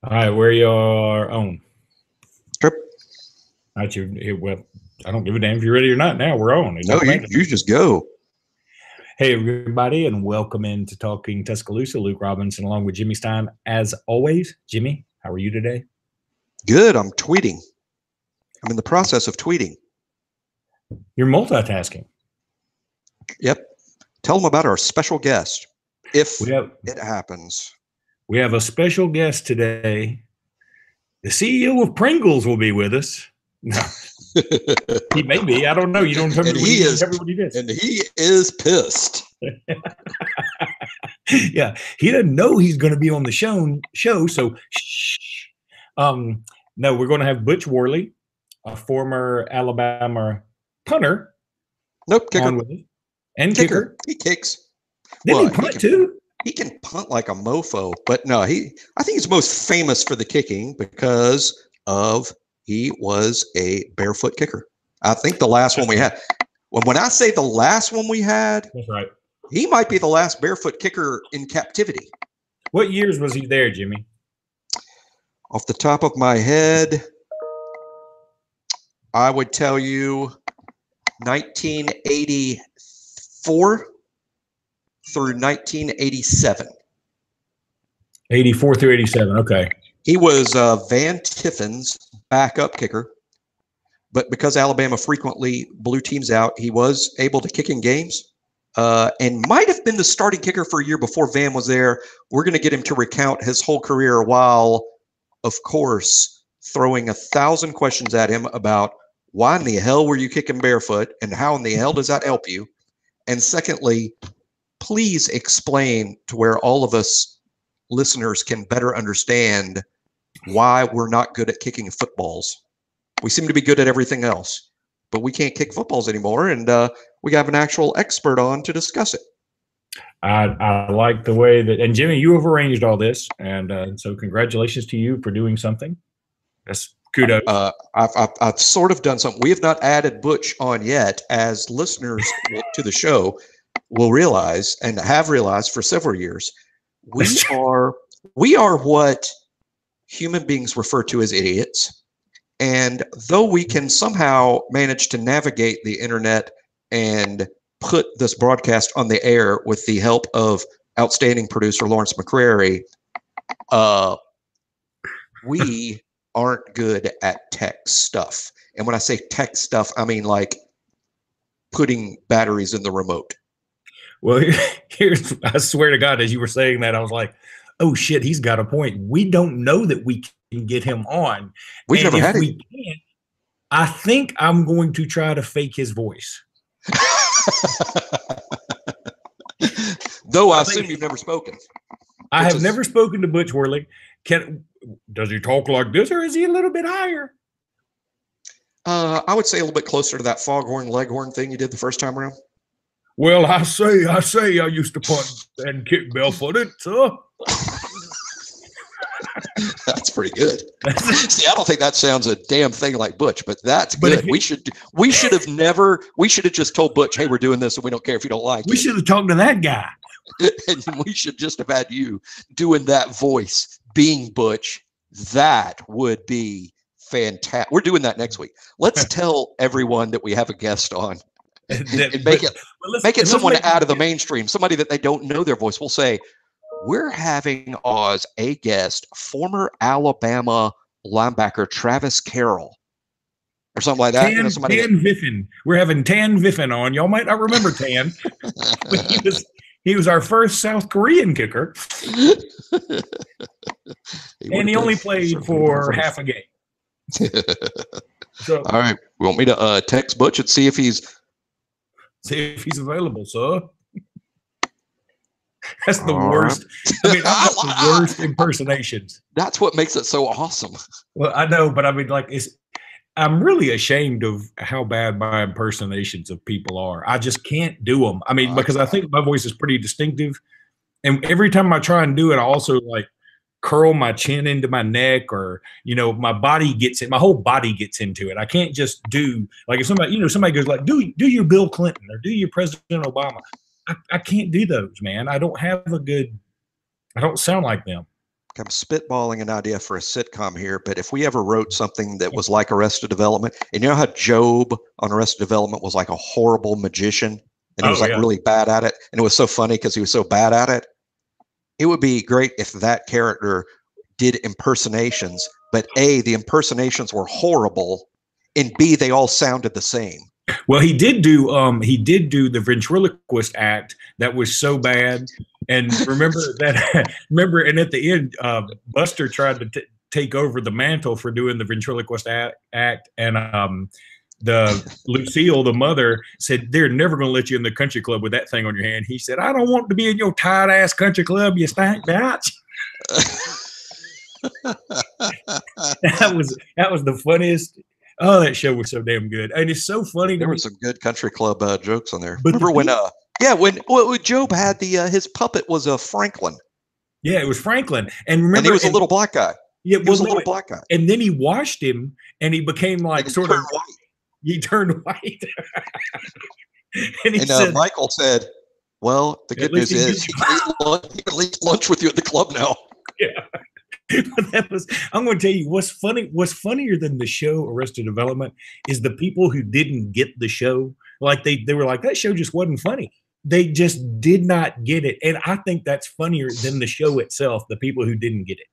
All right, where you're on. Trip. All right, well, I don't give a damn if you're ready or not. Now we're on. It No, don't matter. you just go. Hey, everybody, and welcome into Talking Tuscaloosa. Luke Robinson, along with Jimmy Stein, as always. Jimmy, how are you today? Good. I'm tweeting. I'm in the process of tweeting. You're multitasking. Yep. Tell them about our special guest, if it happens. We have a special guest today. The CEO of Pringles will be with us. No, he may be. I don't know. You don't tell me what he is. And he is pissed. Yeah, he doesn't know he's going to be on the show. So, shh. No, we're going to have Butch Worley, a former Alabama punter. Nope, kicker. And kicker. He kicks. Didn't he punt too? He can punt like a mofo, but no, I think he's most famous for the kicking because he was a barefoot kicker. I think the last one we had. When I say the last one we had, that's right. He might be the last barefoot kicker in captivity. What years was he there, Jimmy? Off the top of my head, I would tell you 1984 through 1987. 84 through 87, okay. He was Van Tiffin's backup kicker, but because Alabama frequently blew teams out, he was able to kick in games. And might have been the starting kicker for a year before Van was there. We're going to get him to recount his whole career while, of course, throwing 1,000 questions at him about why in the hell were you kicking barefoot and how in the hell does that help you? And secondly, please explain to where all of us listeners can better understand why we're not good at kicking footballs. We seem to be good at everything else, but we can't kick footballs anymore. And we have an actual expert on to discuss it. I like the way that, and Jimmy, you have arranged all this, and so congratulations to you for doing something. That's kudos. I've sort of done something. We have not added Butch on yet, as listeners to the show will realize and have realized for several years. We are what human beings refer to as idiots. And though we can somehow manage to navigate the internet and put this broadcast on the air with the help of outstanding producer Lawrence McCrary, we aren't good at tech stuff. And when I say tech stuff, I mean like putting batteries in the remote. Well, I swear to God, as you were saying that, I was like, oh shit, he's got a point. We don't know that we can get him on. We've never had it. I think I'm going to try to fake his voice. Though I assume you've never spoken. I have never spoken to Butch Worley. Does he talk like this, or is he a little bit higher? I would say a little bit closer to that foghorn leghorn thing you did the first time around. Well, I say I used to punt and kick barefooted, sir. That's pretty good. See, I don't think that sounds a damn thing like Butch, but that's good. We should have just told Butch, hey, we're doing this and we don't care if you don't like it. We should have talked to that guy. And we should just have had you doing that voice, being Butch. That would be fantastic. We're doing that next week. Let's tell everyone that we have a guest on. And make it someone out of the mainstream, somebody that they don't know their voice. We'll say, we're having as a guest former Alabama linebacker Travis Carroll or something like that. Tan Viffen. We're having Tan Viffen on. Y'all might not remember Tan. He was our first South Korean kicker. And he only played for half a game. So, all right. You want me to text Butch and see if he's available, sir? That's the worst. I mean, that's the worst impersonations. That's what makes it so awesome. Well, I know, but I mean, like, I'm really ashamed of how bad my impersonations of people are. I just can't do them. I mean, because I think my voice is pretty distinctive, and every time I try and do it, I also like curl my chin into my neck, or my whole body gets into it. I can't just do like if somebody goes like, do your Bill Clinton or do your President Obama. I can't do those, man. I don't sound like them. I'm spitballing an idea for a sitcom here, but if we ever wrote something that was like Arrested Development, and you know how Job on Arrested Development was like a horrible magician, and he was like really bad at it, and it was so funny because he was so bad at it. It would be great if that character did impersonations, but A, the impersonations were horrible, and B, they all sounded the same. Well, he did do the ventriloquist act that was so bad. And remember that and at the end, Buster tried to take over the mantle for doing the ventriloquist act, and the Lucille, the mother, said, "They're never going to let you in the country club with that thing on your hand." He said, "I don't want to be in your tight ass country club, you stank bitch." That was the funniest. Oh, that show was so damn good, and it's so funny. There were some good country club jokes on there. But remember when Job had his puppet was a Franklin. Yeah, it was Franklin, and remember, and he was a little black guy. Yeah, he was a little black guy, and then he washed him, and he became like sort of white. He turned white, and he said, Michael said, "Well, the good news is he can eat lunch with you at the club now." Yeah. But I'm going to tell you what's funny. What's funnier than the show Arrested Development is the people who didn't get the show. Like they were like, that show just wasn't funny. They just did not get it. And I think that's funnier than the show itself, the people who didn't get it.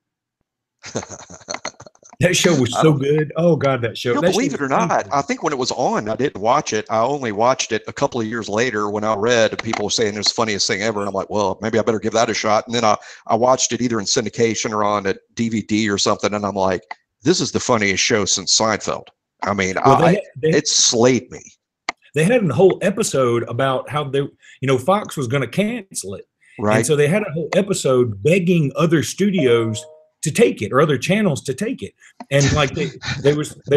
That show was so good. Oh God, that show. Believe it or not, I think when it was on, I didn't watch it. I only watched it a couple of years later when I read people were saying it was the funniest thing ever. And I'm like, well, maybe I better give that a shot. And then I watched it either in syndication or on a DVD or something. And I'm like, this is the funniest show since Seinfeld. I mean, it slayed me. They had a whole episode about how Fox was going to cancel it. Right. And so they had a whole episode begging other studios to take it or other channels to take it. And like they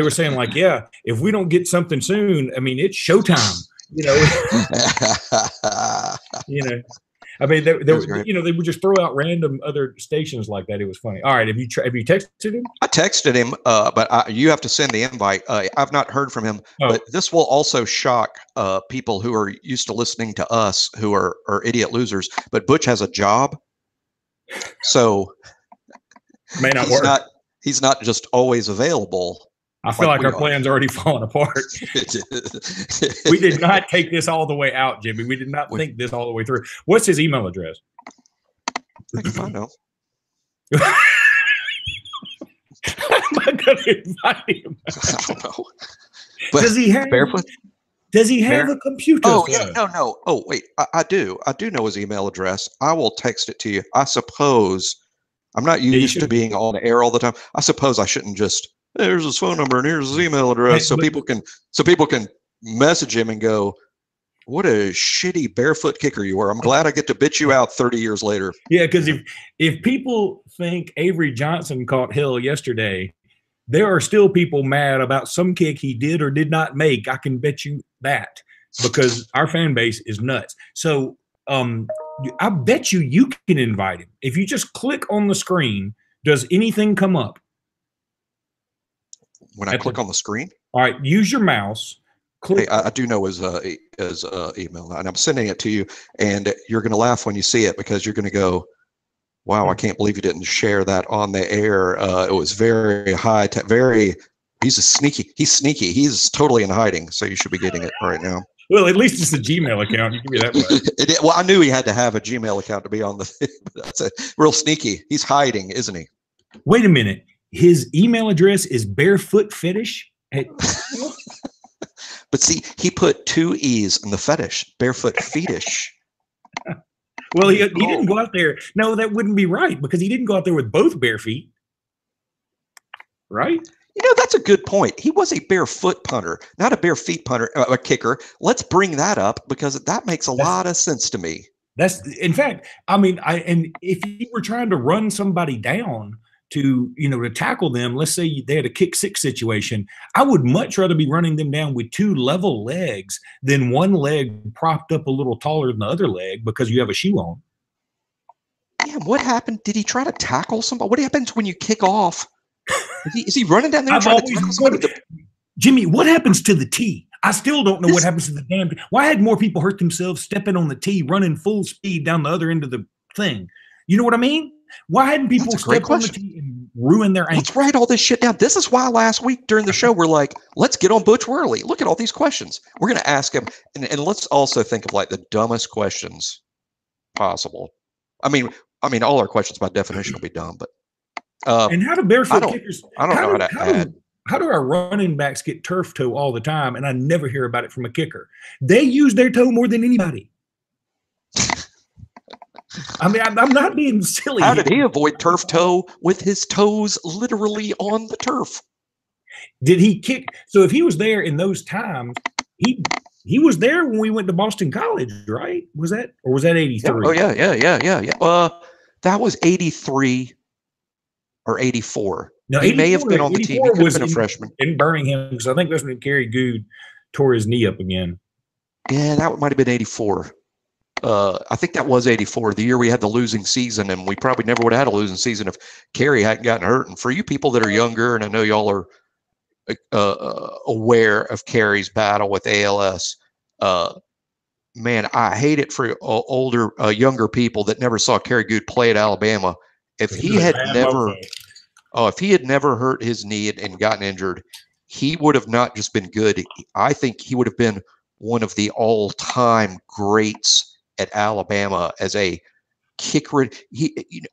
were saying like, yeah, if we don't get something soon, I mean, it's showtime, I mean, they would just throw out random other stations like that. It was funny. All right. Have you texted him? I texted him, but you have to send the invite. I've not heard from him, but this will also shock people who are used to listening to us who are idiot losers, but Butch has a job. So may not work. He's not just always available. I feel like our plan's already falling apart. We did not take this all the way out, Jimmy. We did not think this all the way through. What's his email address? I know. How am I going to invite him? I don't know. But does he have Barefoot? Does he have a computer? Oh, yeah. No. Oh, wait. I do. I do know his email address. I will text it to you. I suppose I'm not used to being on the air all the time. I suppose I shouldn't just, there's his phone number and here's his email address, so people can message him and go, what a shitty barefoot kicker you were. I'm glad I get to bitch you out 30 years later. Yeah, because if people think Avery Johnson caught hell yesterday, there are still people mad about some kick he did or did not make. I can bet you that, because our fan base is nuts. So I bet you can invite him. If you just click on the screen, does anything come up? When I click on the screen? All right, use your mouse. Hey, I do know his email, and I'm sending it to you, and you're going to laugh when you see it, because you're going to go, wow, I can't believe you didn't share that on the air. It was very high tech, he's sneaky. He's totally in hiding, so you should be getting it right now. Well, at least it's a Gmail account. You can be that way. Well, I knew he had to have a Gmail account to be on the, but that's a real sneaky. He's hiding, isn't he? Wait a minute. His email address is Barefoot Fetish. But see, he put 2 E's in the fetish, Barefoot Fetish. Well, he didn't go out there. No, that wouldn't be right, because he didn't go out there with both bare feet. Right? That's a good point. He was a barefoot punter, not a bare feet punter, a kicker. Let's bring that up, because that makes a lot of sense to me. In fact, I mean, and if you were trying to run somebody down to tackle them, let's say they had a kick six situation, I would much rather be running them down with 2 level legs than one leg propped up a little taller than the other leg because you have a shoe on. Yeah, what happened? Did he try to tackle somebody? What happens when you kick off? Is he running down there trying to tackle somebody? Jimmy, what happens to the tee? I still don't know what happens to the damn. Why had more people hurt themselves stepping on the tee, running full speed down the other end of the thing? You know what I mean? Why hadn't people That's a great stepped on the question. tee and ruined their ankle? Let's write all this shit down. This is why last week during the show, we're like, let's get on Butch Worley. Look at all these questions. We're going to ask him. And let's also think of like the dumbest questions possible. I mean, all our questions by definition will be dumb, but and how do barefoot kickers? I don't know how to add. How do our running backs get turf toe all the time, and I never hear about it from a kicker? They use their toe more than anybody. I mean, I'm not being silly. How did he avoid turf toe with his toes literally on the turf? Did he kick? So if he was there in those times, he was there when we went to Boston College, right? Was that 83? Oh yeah. That was 83 or 84. No, he may have been on the team. He could have been a freshman in Birmingham, because I think that's when Kerry Good tore his knee up again. Yeah, that might have been 84. I think that was 84, the year we had the losing season, and we probably never would have had a losing season if Kerry hadn't gotten hurt. And for you people that are younger, and I know y'all are aware of Kerry's battle with ALS, man, I hate it for older, younger people that never saw Kerry Good play at Alabama. If he had never hurt his knee and gotten injured, he would have not just been good. I think he would have been one of the all-time greats at Alabama as a kicker.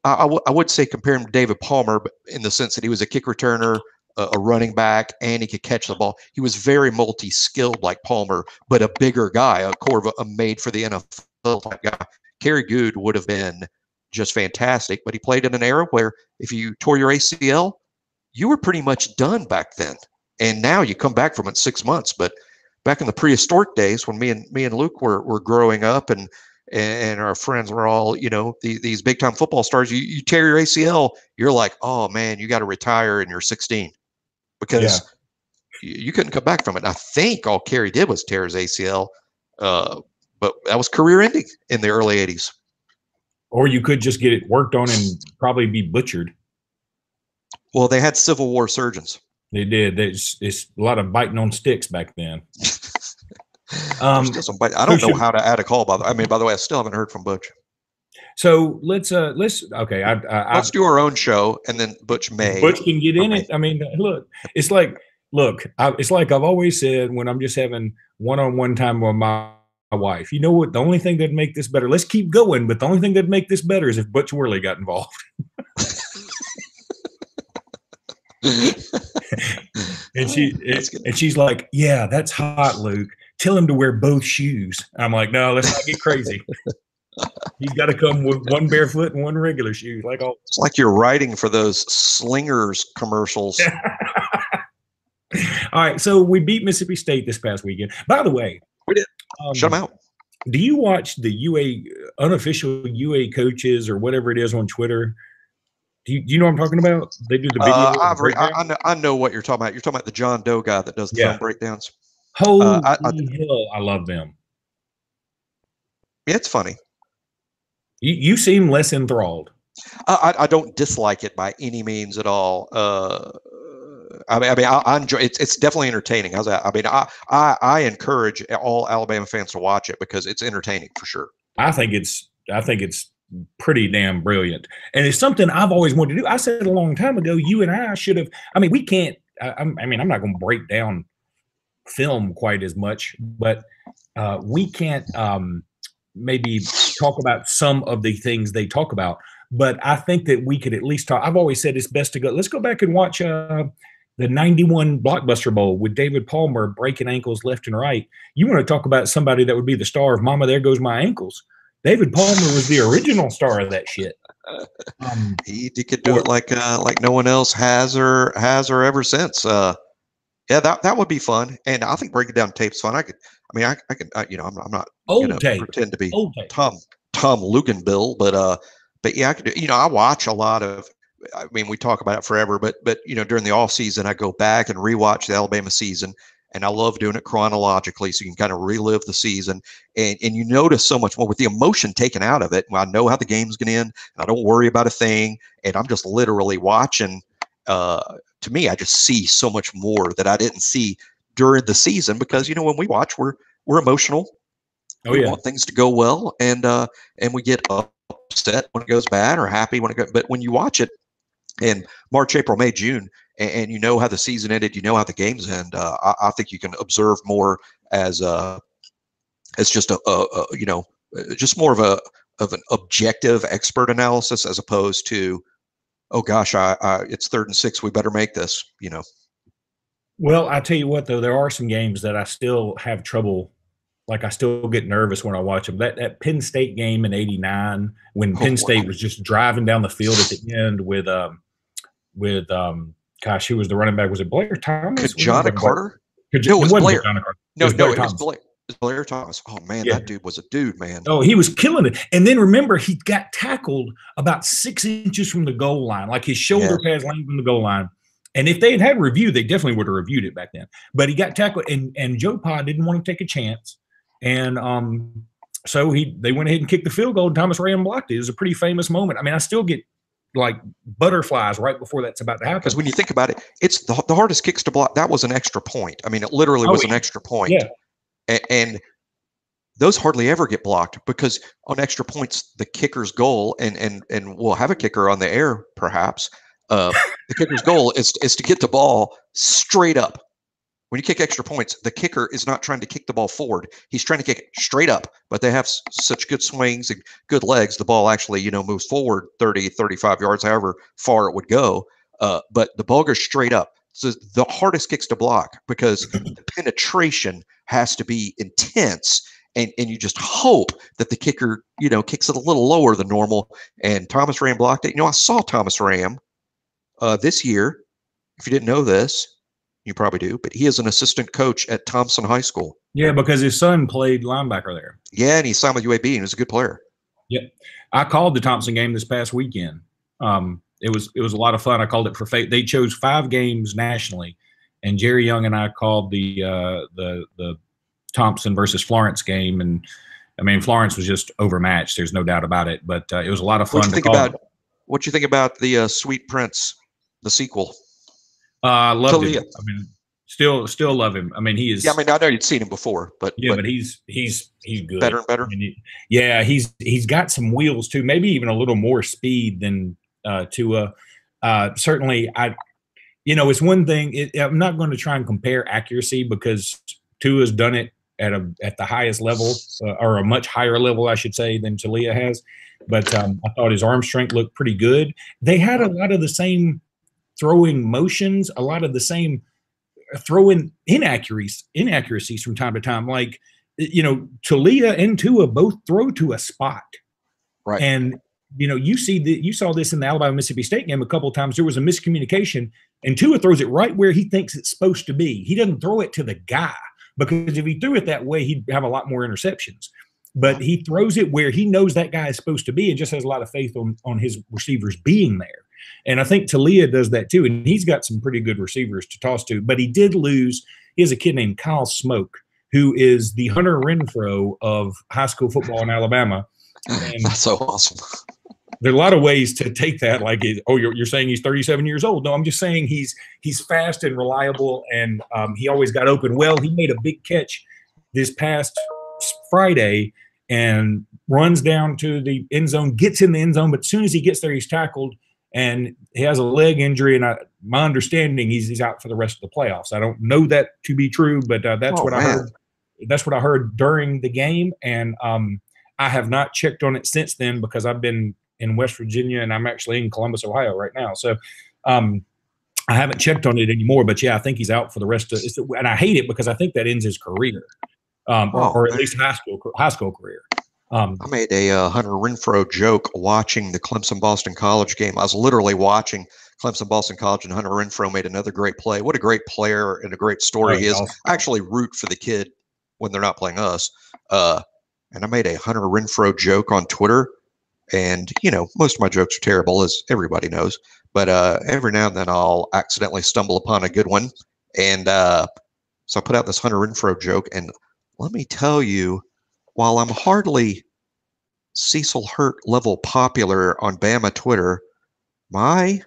I would say compare him to David Palmer, but in the sense that he was a kick returner, a running back, and he could catch the ball. He was very multi-skilled like Palmer, but a bigger guy, a made for the NFL type guy. Kerry Good would have been just fantastic, but he played in an era where if you tore your ACL, you were pretty much done back then. And now you come back from it 6 months. But back in the prehistoric days when me and Luke were growing up and our friends were all, these big time football stars, you tear your ACL, you're like, oh man, you got to retire and you're 16 because you couldn't come back from it. And I think all Kerry did was tear his ACL, but that was career ending in the early 80s. Or you could just get it worked on and probably be butchered. Well, they had Civil War surgeons. They did. It's a lot of biting on sticks back then. I don't know how to add a call. By the way, I still haven't heard from Butch. So let's do our own show, and then Butch can get in it. I mean, it's like I've always said when I'm just having one-on-one time with my wife. You know what? The only thing that'd make this better. Let's keep going, but the only thing that'd make this better is if Butch Worley got involved. and she's like, yeah, that's hot, Luke. Tell him to wear both shoes. I'm like, no, let's not get crazy. He's got to come with one barefoot and one regular shoe. It's like you're writing for those Slingers commercials. All right, so we beat Mississippi State this past weekend. By the way, we did. Shut them out. Do you watch the unofficial UA coaches or whatever it is on Twitter? Do you know what I'm talking about? They do the video. I know what you're talking about. You're talking about the John Doe guy that does the film breakdowns. Holy hell, I love them. Yeah, it's funny. You seem less enthralled. I don't dislike it by any means at all. I enjoy it. It's definitely entertaining. How's that? I encourage all Alabama fans to watch it because it's entertaining for sure. I think it's pretty damn brilliant, and it's something I've always wanted to do. I said a long time ago, you and I should have. We can't. I'm not going to break down film quite as much, but we can't maybe talk about some of the things they talk about. But I think that we could at least talk. I've always said it's best to go. Let's go back and watch the 91 Blockbuster Bowl with David Palmer breaking ankles left and right. You want to talk about somebody that would be the star of Mama, There Goes My Ankles. David Palmer was the original star of that shit. He could do it like no one else has or ever since. Yeah, that would be fun, and I think breaking down tape's fun. I'm not going to pretend to be Tom Luganbill, but yeah, I could do. I watch a lot of. We talk about it forever, but during the off season, I go back and rewatch the Alabama season, and I love doing it chronologically, so you can kind of relive the season, and you notice so much more with the emotion taken out of it. I know how the game's going to end, and I don't worry about a thing, and I'm just literally watching. To me, I just see so much more that I didn't see during the season because when we watch, we're emotional. We want things to go well, and we get up upset when it goes bad or happy when it goes. But when you watch it in March, April, May, June, and you know how the season ended, you know how the games end. I think you can observe more as just just more of an objective expert analysis as opposed to, oh gosh, it's 3rd and 6, we better make this. Well, I tell you what, though, there are some games that I still have trouble. Like, I still get nervous when I watch them. That Penn State game in '89, when Penn State was just driving down the field at the end with gosh, who was the running back? Was it Blair Thomas? John Carter? No, it was Blair. No, it was Blair. Blair Thomas. Oh man, yeah. That dude was a dude, man. Oh, he was killing it. And then remember, he got tackled about 6 inches from the goal line, like his shoulder pads landed from the goal line. And if they had review, they definitely would have reviewed it back then. But he got tackled, and Joe Pa didn't want to take a chance, and so they went ahead and kicked the field goal. And Thomas Ram blocked it. It was a pretty famous moment. I mean, I still get like butterflies right before that's about to happen. Because when you think about it, it's the hardest kicks to block. That was an extra point. I mean, it literally was an extra point. Yeah. And those hardly ever get blocked because on extra points, the kicker's goal, and we'll have a kicker on the air perhaps. The kicker's goal is to get the ball straight up. When you kick extra points, the kicker is not trying to kick the ball forward. He's trying to kick it straight up, but they have such good swings and good legs. The ball actually, moves forward 30, 35 yards, however far it would go. But the ball goes straight up. So the hardest kicks to block because the penetration has to be intense. And you just hope that the kicker, kicks it a little lower than normal. And Thomas Ram blocked it. I saw Thomas Ram this year. If you didn't know this, you probably do, but he is an assistant coach at Thompson High School. Yeah, because his son played linebacker there. Yeah, and he signed with UAB, and he was a good player. Yep. I called the Thompson game this past weekend. It was a lot of fun. I called it for fate. They chose 5 games nationally, and Jerry Young and I called the Thompson versus Florence game, and I mean Florence was just overmatched. There's no doubt about it. But it was a lot of fun to call. What you think about the Sweet Prince, the sequel? I loved him. I mean, still love him. I mean, he is. Yeah, I mean, I know you'd seen him before, but but he's good. Better and better. I mean, he's got some wheels too. Maybe even a little more speed than Tua. Certainly, it's one thing. I'm not going to try and compare accuracy because Tua's done it at the highest level or a much higher level, I should say, than Taulia has. But I thought his arm strength looked pretty good. They had a lot of the same throwing motions, a lot of the same throwing inaccuracies from time to time. Like, Taulia and Tua both throw to a spot. Right. And, you saw this in the Alabama-Mississippi State game a couple of times. There was a miscommunication, and Tua throws it right where he thinks it's supposed to be. He doesn't throw it to the guy because if he threw it that way, he'd have a lot more interceptions. But he throws it where he knows that guy is supposed to be and just has a lot of faith on his receivers being there. And I think Taulia does that too. And he's got some pretty good receivers to toss to. But he did lose. He has a kid named Kyle Smoke, who is the Hunter Renfrow of high school football in Alabama. And that's so awesome. There are a lot of ways to take that. Like, you're saying he's 37 years old. No, I'm just saying he's fast and reliable, and he always got open well. He made a big catch this past Friday and runs down to the end zone, gets in the end zone, but as soon as he gets there, he's tackled, and he has a leg injury. And my understanding, he's out for the rest of the playoffs. I don't know that to be true, but that's what I heard. That's what I heard during the game, and I have not checked on it since then because I've been in West Virginia, and I'm actually in Columbus, Ohio right now. So I haven't checked on it anymore, but yeah, I think he's out for the rest of it. And I hate it because I think that ends his career, or at least high school career. I made a Hunter Renfrow joke watching the Clemson-Boston College game. I was literally watching Clemson-Boston College, and Hunter Renfrow made another great play. What a great player and a great story he is. Awesome. I actually root for the kid when they're not playing us. And I made a Hunter Renfrow joke on Twitter. And, most of my jokes are terrible, as everybody knows. But every now and then I'll accidentally stumble upon a good one. And so I put out this Hunter Renfrow joke. And let me tell you, while I'm hardly Cecil Hurt level popular on Bama Twitter, trying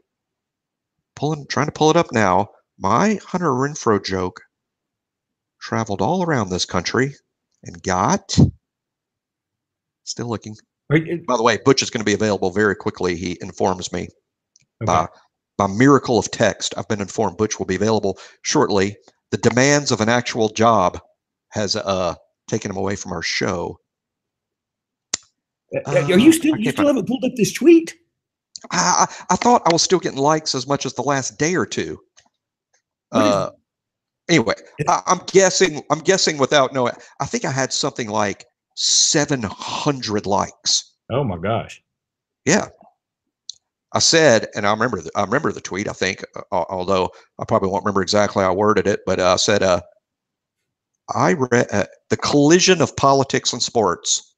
to pull it up now, my Hunter Renfrow joke traveled all around this country and got, still looking, Right. By the way, Butch is going to be available very quickly. He informs me Okay. by miracle of text. I've been informed Butch will be available shortly. The demands of an actual job has taken him away from our show. Are you still haven't pulled up this tweet? I thought I was still getting likes as much as the last day or two. Anyway, I'm guessing without knowing. I think I had something like 700 likes. Oh my gosh! Yeah, I said, and I remember the tweet. I think, although I probably won't remember exactly how I worded it, but I said, I read the collision of politics and sports.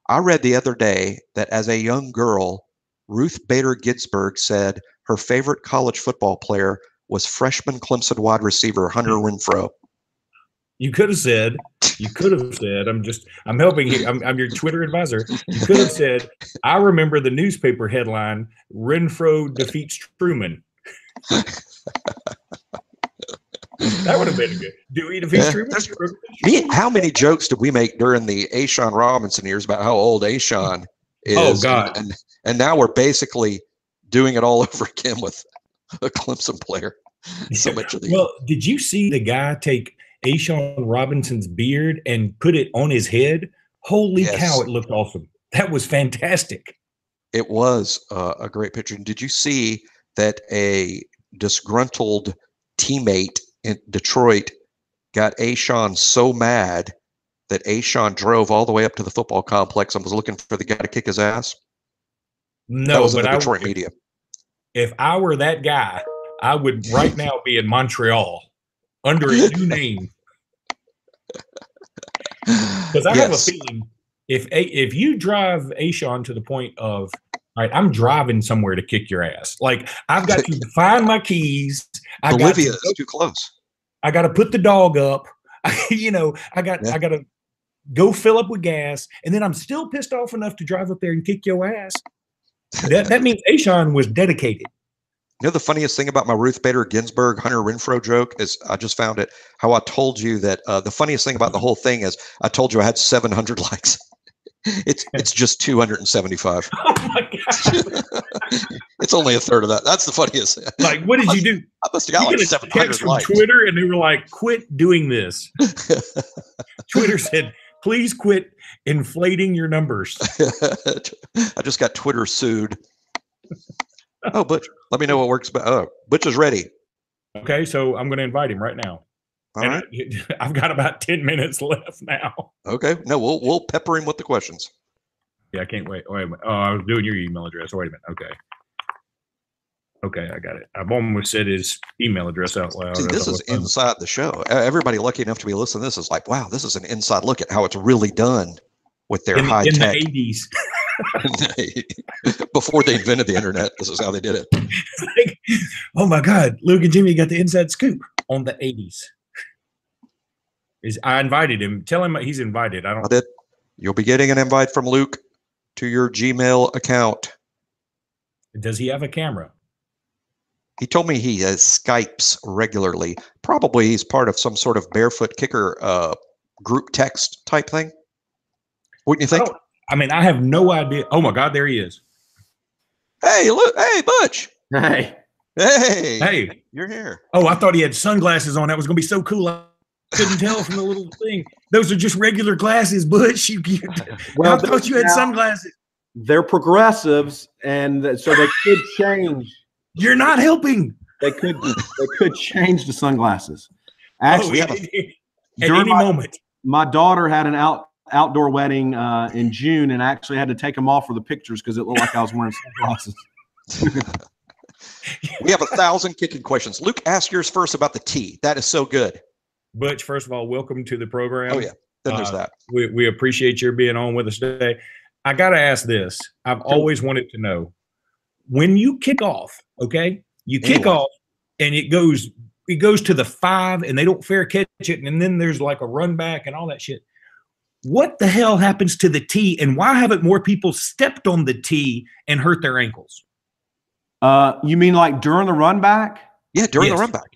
I read the other day that as a young girl, Ruth Bader Ginsburg said her favorite college football player was freshman Clemson wide receiver Hunter Renfrow. You could have said, I'm helping you. I'm your Twitter advisor. You could have said, I remember the newspaper headline, Renfrow defeats Truman. That would have been good. Do we defeat Truman? How many jokes did we make during the A'Shawn Robinson years about how old A'Shawn is? Oh, God. And now we're basically doing it all over again with a Clemson player. So much of the Well, did you see the guy take A'Shawn Robinson's beard and put it on his head? Holy cow, it looked awesome. That was fantastic. It was a great picture. And did you see that a disgruntled teammate in Detroit got A'Shawn so mad that A'Shawn drove all the way up to the football complex and was looking for the guy to kick his ass? No, that was in the Detroit media. If I were that guy, I would right now be in Montreal under a new name. Because I have a feeling if you drive A'Shawn to the point of, all right, I'm driving somewhere to kick your ass. Like, I've got to find my keys. Bolivia is too close. I got to put the dog up. I got to go fill up with gas, and then I'm still pissed off enough to drive up there and kick your ass. That means A'Shawn was dedicated. You know, the funniest thing about my Ruth Bader Ginsburg Hunter Renfrow joke is I just found it. How I told you that the funniest thing about the whole thing is I told you I had 700 likes. It's just 275. Oh my god! It's only a third of that. That's the funniest. Like, what did you do? I must have got like 700 likes from Twitter, and they were like, "Quit doing this." Twitter said, "Please quit inflating your numbers." I just got Twitter sued. Oh, Butch, let me know what works. Butch is ready. Okay, so I'm going to invite him right now. All right. I've got about 10 minutes left now. Okay. No, we'll pepper him with the questions. Yeah, I can't wait. Wait a minute. Oh, I was doing your email address. Wait a minute. Okay, I got it. I've almost said his email address out loud. See, this is inside the show. Everybody lucky enough to be listening to this is like, wow, this is an inside look at how it's really done with their high tech. In the 80s. Before they invented the internet, this is how they did it. Like, oh my God, Luke and Jimmy got the inside scoop on the 80s. I invited him. Tell him he's invited. I did. You'll be getting an invite from Luke to your Gmail account. Does he have a camera? He told me he Skypes regularly. Probably he's part of some sort of Barefoot Kicker group text type thing. Wouldn't you think? I mean, I have no idea. Oh my God, there he is. Hey, look. Hey, Butch. Hey, you're here. Oh, I thought he had sunglasses on. That was going to be so cool. I couldn't tell from the little thing. Those are just regular glasses, Butch. Well, I thought you had sunglasses. They're progressives, and so they could change. You're not helping. They could change the sunglasses. Actually, at any moment. My daughter had an outdoor wedding in June, and I actually had to take them off for the pictures because it looked like I was wearing sunglasses. We have 1,000 kicking questions. Luke, ask yours first about the tee. That is so good. Butch, first of all, welcome to the program. Oh, yeah. Then there's that. We appreciate your being on with us today. I got to ask this. I've always wanted to know. When you kick off, okay, you kick off, and it goes to the 5, and they don't fair catch it, and then there's like a run back and all that shit. What the hell happens to the tee, and why haven't more people stepped on the tee and hurt their ankles? You mean like during the run back? Yeah, during the run back.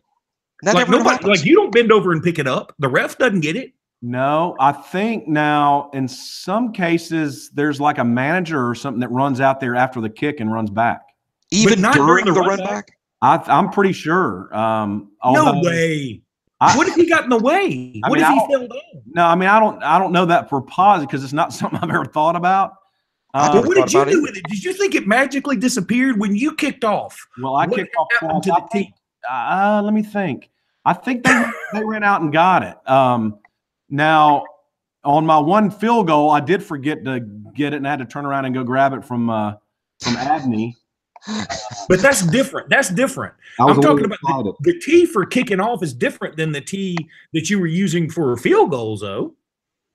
Like nobody, like you don't bend over and pick it up. The ref doesn't get it. No, I think now in some cases there's like a manager or something that runs out there after the kick and runs back. Even not during during the the run run back? I'm pretty sure. No Although way. I- What if he got in the way? I What mean, if I he don't- fell down? No, I mean I don't know that for positive because it's not something I've ever thought about. I But never what thought did you about do it. with it? Did you think it magically disappeared when you kicked off? Well, I What kicked off happened twice. to I the think, team? let me think. I think they ran out and got it. Now, on my one field goal, I did forget to get it and I had to turn around and go grab it from Abney. But that's different. That's different. I was I'm a talking little about excited. the tee for kicking off is different than the tee that you were using for field goals, though.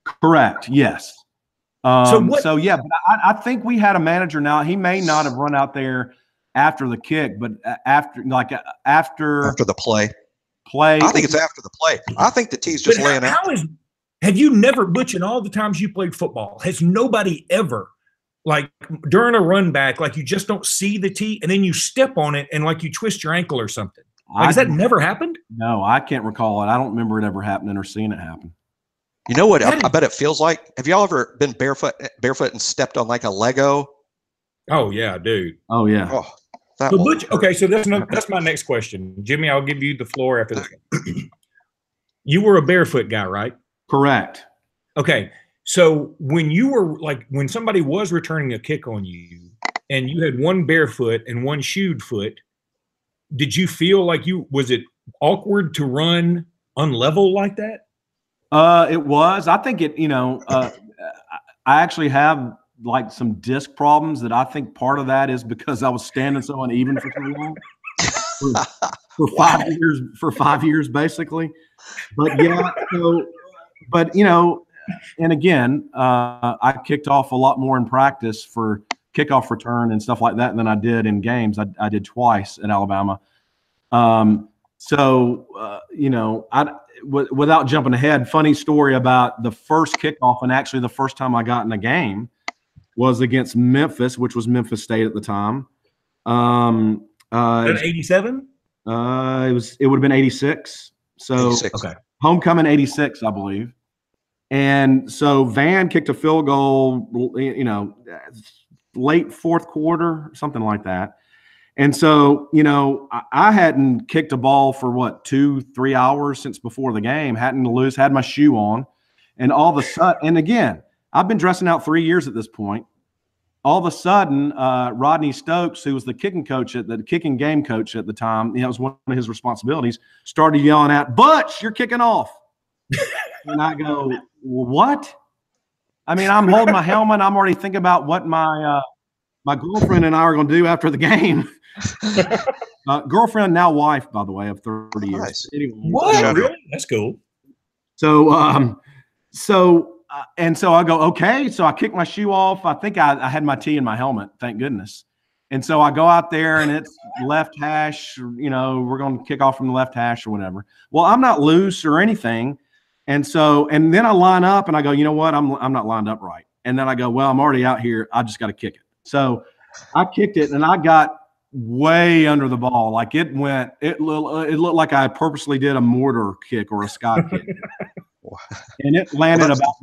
Correct. Yes. So what- So yeah, but I think we had a manager now. He may not have run out there after the kick, but after After the play. play. I think it's after the play. I think the tee's just But laying out. have you never, Butch, in all the times you played football, has nobody ever, like during a run back, like you just don't see the tee and then you step on it and like you twist your ankle or something? Like, has that never happened? No, I can't recall it. I don't remember it ever happening or seeing it happen. You know what? That I bet it feels like. Have y'all ever been barefoot and stepped on like a Lego? Oh, yeah, dude. Oh yeah. Oh, that So will Butch, hurt. okay, so that's my next question. Jimmy, I'll give you the floor after this one. You were a barefoot guy, right? Correct. Okay. So when somebody was returning a kick on you and you had one barefoot and one shoed foot, did you feel like was it awkward to run unlevel like that? It was. I think it, I actually have like some disc problems that I think part of that is because I was standing so uneven for so long. For 5 years, basically. But yeah, but and again, I kicked off a lot more in practice for kickoff return and stuff like that than I did in games. I did twice at Alabama. Without jumping ahead, funny story about the first kickoff and actually the first time I got in a game was against Memphis, which was Memphis State at the time. 87? It would have been 86. So 86. Okay. homecoming 86, I believe. And so Van kicked a field goal, late fourth quarter, something like that. And so, I hadn't kicked a ball for 2-3 hours since before the game, had my shoe on. And all of a sudden, and again, I've been dressing out 3 years at this point. All of a sudden, Rodney Stokes, who was the kicking game coach at the time, it was one of his responsibilities, started yelling out, "Butch, you're kicking off." And I go, "What?" I mean, I'm holding my helmet. I'm already thinking about what my girlfriend and I are going to do after the game. Girlfriend, now wife, by the way, of 30 years. Nice. Anyway, What? Really? That's cool. So I go, okay. So I kick my shoe off. I think I had my tee in my helmet, thank goodness. And so I go out there and it's left hash, we're going to kick off from the left hash or whatever. Well, I'm not loose or anything. And then I line up and I go, you know what? I'm not lined up right. And then I go, well, I'm already out here. I just got to kick it. So I kicked it and I got way under the ball. Like it looked like I purposely did a mortar kick or a sky kick. And it landed about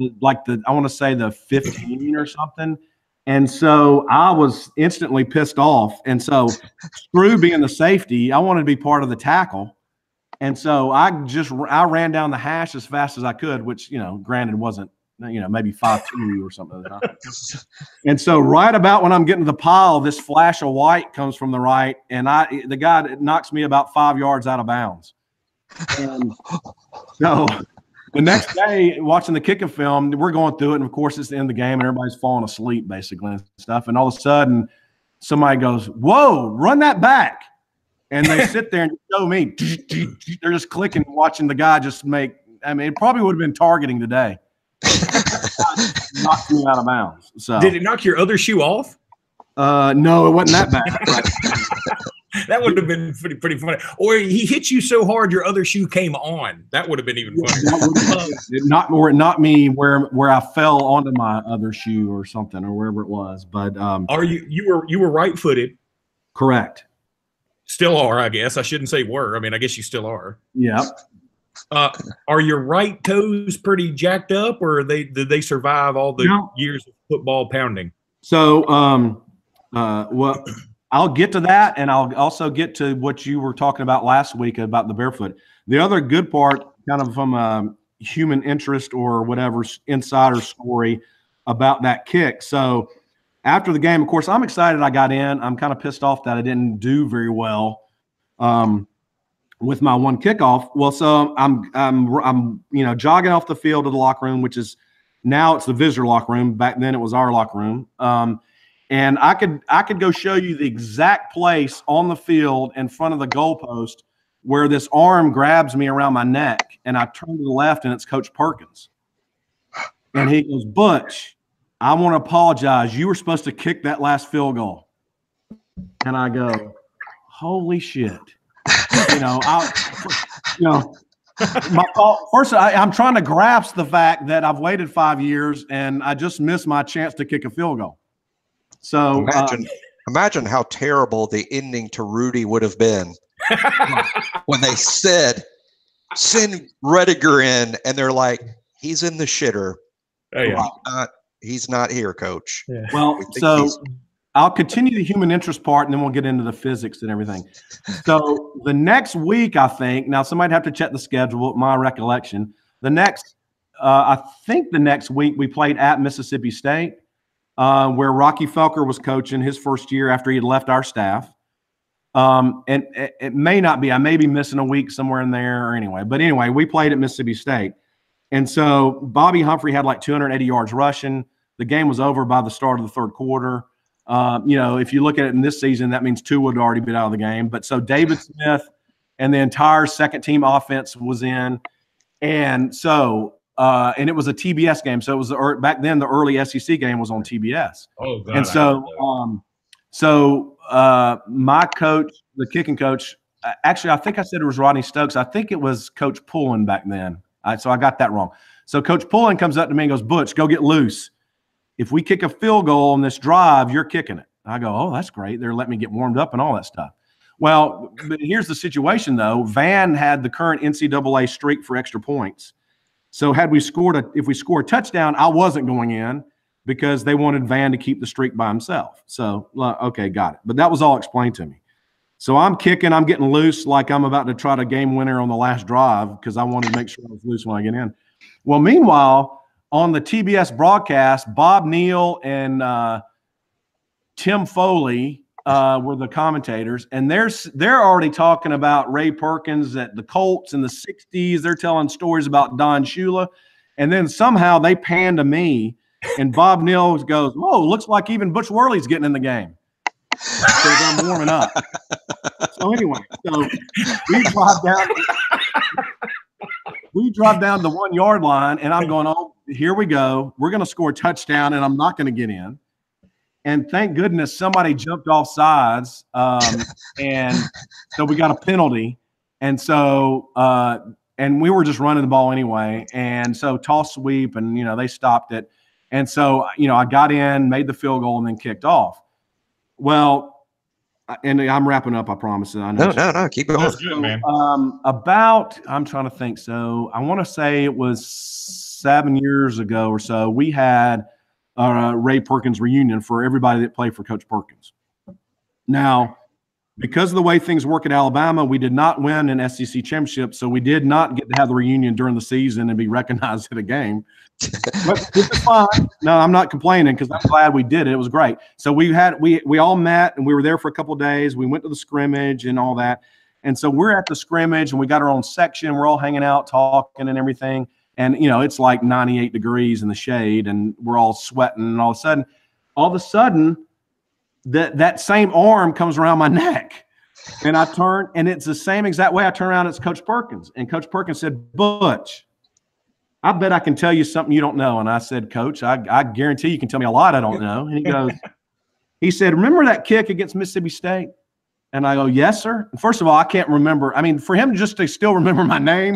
I want to say the 15 or something. And so I was instantly pissed off. And so Screw being the safety, I wanted to be part of the tackle. And so I ran down the hash as fast as I could, which, granted wasn't, maybe 5.2 or something. And so right about when I'm getting to the pile, this flash of white comes from the right. And the guy knocks me about 5 yards out of bounds. And so the next day, watching the kicking film, we're going through it, and of course, it's the end of the game, and everybody's falling asleep, basically, and stuff. And all of a sudden, somebody goes, "Whoa, run that back!" And they sit there and show me. They're just clicking, watching the guy just make. I mean, it probably would have been targeting today. Knocked me out of bounds. So Did it knock your other shoe off? No, it wasn't that bad. That would have been pretty funny. Or he hit you so hard your other shoe came on. That would have been even funnier. It knocked me where I fell onto my other shoe or something or wherever it was. But you were right-footed. Correct. Still are, I guess. I shouldn't say were. I mean, I guess you still are. Yeah. Are your right toes pretty jacked up, or did they survive all the years of football pounding? So, well, I'll get to that, and I'll also get to what you were talking about last week about the barefoot. The other good part, kind of from a human interest or whatever insider story about that kick. So after the game, of course, I'm excited I got in. I'm kind of pissed off that I didn't do very well with my one kickoff. Well, so I'm jogging off the field to the locker room, which is now it's the visitor locker room. Back then it was our locker room. And I could go show you the exact place on the field in front of the goalpost where this arm grabs me around my neck, and I turn to the left, and it's Coach Perkins. And he goes, "Butch, I want to apologize. You were supposed to kick that last field goal." And I go, "Holy shit!" My thought first, I'm trying to grasp the fact that I've waited 5 years and I just missed my chance to kick a field goal. So imagine how terrible the ending to Rudy would have been when they said, "Send Rediger in," and they're like, "He's in the shitter. He's not here, Coach." Yeah. Well, so I'll continue the human interest part, and then we'll get into the physics and everything. So the next week, I think, now somebody'd have to check the schedule, my recollection. I think the next week we played at Mississippi State, where Rocky Felker was coaching his first year after he had left our staff. And it may not be, I may be missing a week somewhere in there or anyway. But anyway, we played at Mississippi State. And so Bobby Humphrey had like 280 yards rushing. The game was over by the start of the third quarter. If you look at it in this season, that means two would have already been out of the game. But so David Smith and the entire second team offense was in. And so, and it was a TBS game. So it was back then the early SEC game was on TBS. Oh, God. And so, my coach, the kicking coach, actually, I think I said it was Rodney Stokes. I think it was Coach Pullen back then. So I got that wrong. So Coach Pullen comes up to me and goes, "Butch, go get loose. If we kick a field goal on this drive, you're kicking it." I go, "Oh, that's great. They're letting me get warmed up and all that stuff." Well, but here's the situation, though. Van had the current NCAA streak for extra points. So if we scored a touchdown, I wasn't going in because they wanted Van to keep the streak by himself. So, okay, got it. But that was all explained to me. So I'm kicking, I'm getting loose like I'm about to try to game winner on the last drive because I wanted to make sure I was loose when I get in. Well, meanwhile, on the TBS broadcast, Bob Neal and Tim Foley were the commentators, and they're already talking about Ray Perkins at the Colts in the 60s. They're telling stories about Don Shula. And then somehow they pan to me, and Bob Neal goes, "Whoa, looks like even Butch Worley's getting in the game." Because I'm warming up. So anyway, we drive down the 1 yard line, and I'm going, "Oh, here we go. We're going to score a touchdown, and I'm not going to get in." And thank goodness somebody jumped off sides, and so we got a penalty. And so and we were just running the ball anyway. And so toss sweep, and they stopped it. And so I got in, made the field goal, and then kicked off. Well, and I'm wrapping up, I promise. I know. No, keep going. That's good, man. I'm trying to think. So I want to say it was 7 years ago or so. We had Ray Perkins reunion for everybody that played for Coach Perkins. Now, because of the way things work at Alabama, we did not win an SEC championship, so we did not get to have the reunion during the season and be recognized at a game. But it's fine. No, I'm not complaining because I'm glad we did it. It was great. So we all met, and we were there for a couple of days. We went to the scrimmage and all that. And so we're at the scrimmage, and we got our own section. We're all hanging out, talking and everything. And, it's like 98 degrees in the shade, and we're all sweating. And all of a sudden, that same arm comes around my neck. And I turn, and it's the same exact way I turn around. It's Coach Perkins. And Coach Perkins said, "Butch, I bet I can tell you something you don't know." And I said, "Coach, I guarantee you can tell me a lot I don't know." And he said, "Remember that kick against Mississippi State?" And I go, "Yes, sir." And first of all, I can't remember. I mean, for him just to still remember my name.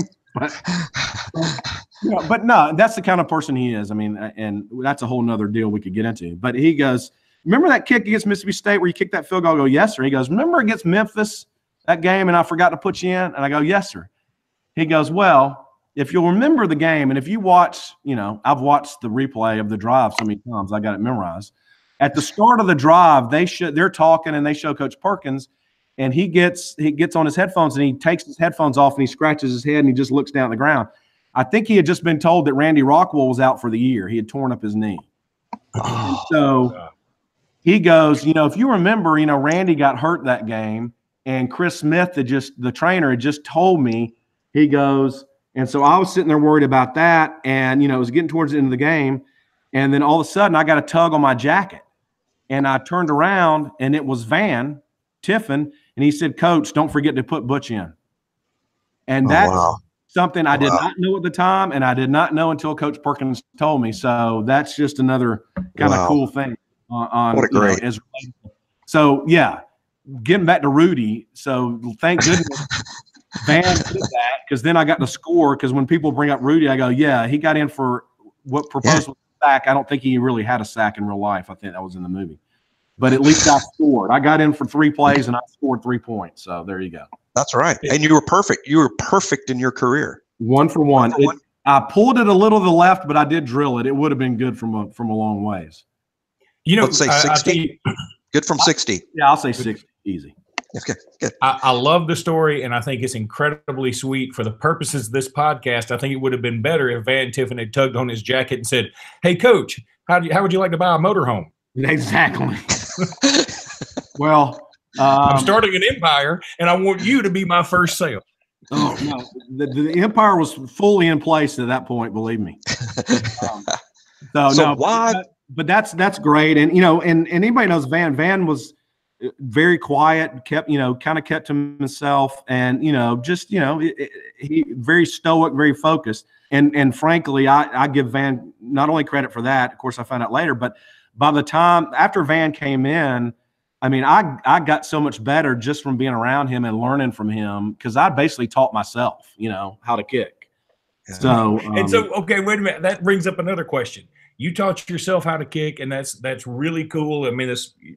But no, that's the kind of person he is. I mean, and that's a whole nother deal we could get into. But he goes, "Remember that kick against Mississippi State where you kicked that field goal?" I go, "Yes, sir." He goes, "Remember against Memphis, that game, and I forgot to put you in?" And I go, "Yes, sir." He goes, well, if you'll remember the game, and if you watch, I've watched the replay of the drive so many times, I got it memorized. At the start of the drive, they're talking and they show Coach Perkins, and he gets on his headphones and he takes his headphones off and he scratches his head and he just looks down at the ground. I think he had just been told that Randy Rockwell was out for the year. He had torn up his knee. And so he goes, if you remember, Randy got hurt that game, and Chris Smith the trainer had just told me. He goes, and so I was sitting there worried about that, and it was getting towards the end of the game, and then all of a sudden I got a tug on my jacket, and I turned around and it was Van Tiffin, and he said, "Coach, don't forget to put Butch in." And that's something I did not know at the time, and I did not know until Coach Perkins told me. So that's just another kind of cool thing. What a great. So yeah, getting back to Rudy. So thank goodness Van did that, because then I got to score. Because when people bring up Rudy, I go, yeah, he got in for what proposed was a sack. I don't think he really had a sack in real life. I think that was in the movie. But at least I scored. I got in for 3 plays and I scored 3 points. So there you go. That's right. And you were perfect. You were perfect in your career. 1 for 1. I pulled it a little to the left, but I did drill it. It would have been good from a long ways. Let's say 60. Good from 60. Yeah, I'll say 60. Easy. Okay, good. I love the story, and I think it's incredibly sweet. For the purposes of this podcast, I think it would have been better if Van Tiffin had tugged on his jacket and said, "Hey, Coach, how would you like to buy a motorhome?" Exactly. Well, I'm starting an empire, and I want you to be my first sale. Oh no, the empire was fully in place at that point. Believe me. Why? But that's great, and and anybody knows Van. Van was very quiet, kept kind of kept to himself, and he very stoic, very focused, and frankly, I give Van not only credit for that. Of course, I found out later, but by the time after Van came in, I mean, I got so much better just from being around him and learning from him, because I basically taught myself, how to kick. Yeah. So okay, wait a minute. That brings up another question. You taught yourself how to kick, and that's really cool. I mean,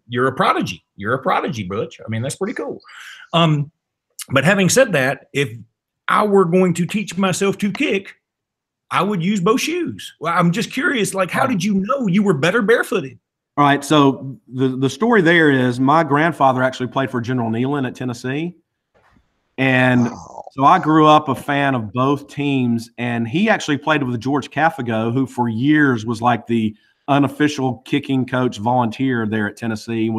you're a prodigy. You're a prodigy, Butch. I mean, that's pretty cool. But having said that, if I were going to teach myself to kick, I would use both shoes. Well, I'm just curious, how did you know you were better barefooted? All right. So the story there is my grandfather actually played for General Neyland at Tennessee. And so I grew up a fan of both teams, and he actually played with George Cafago, who for years was like the unofficial kicking coach volunteer there at Tennessee.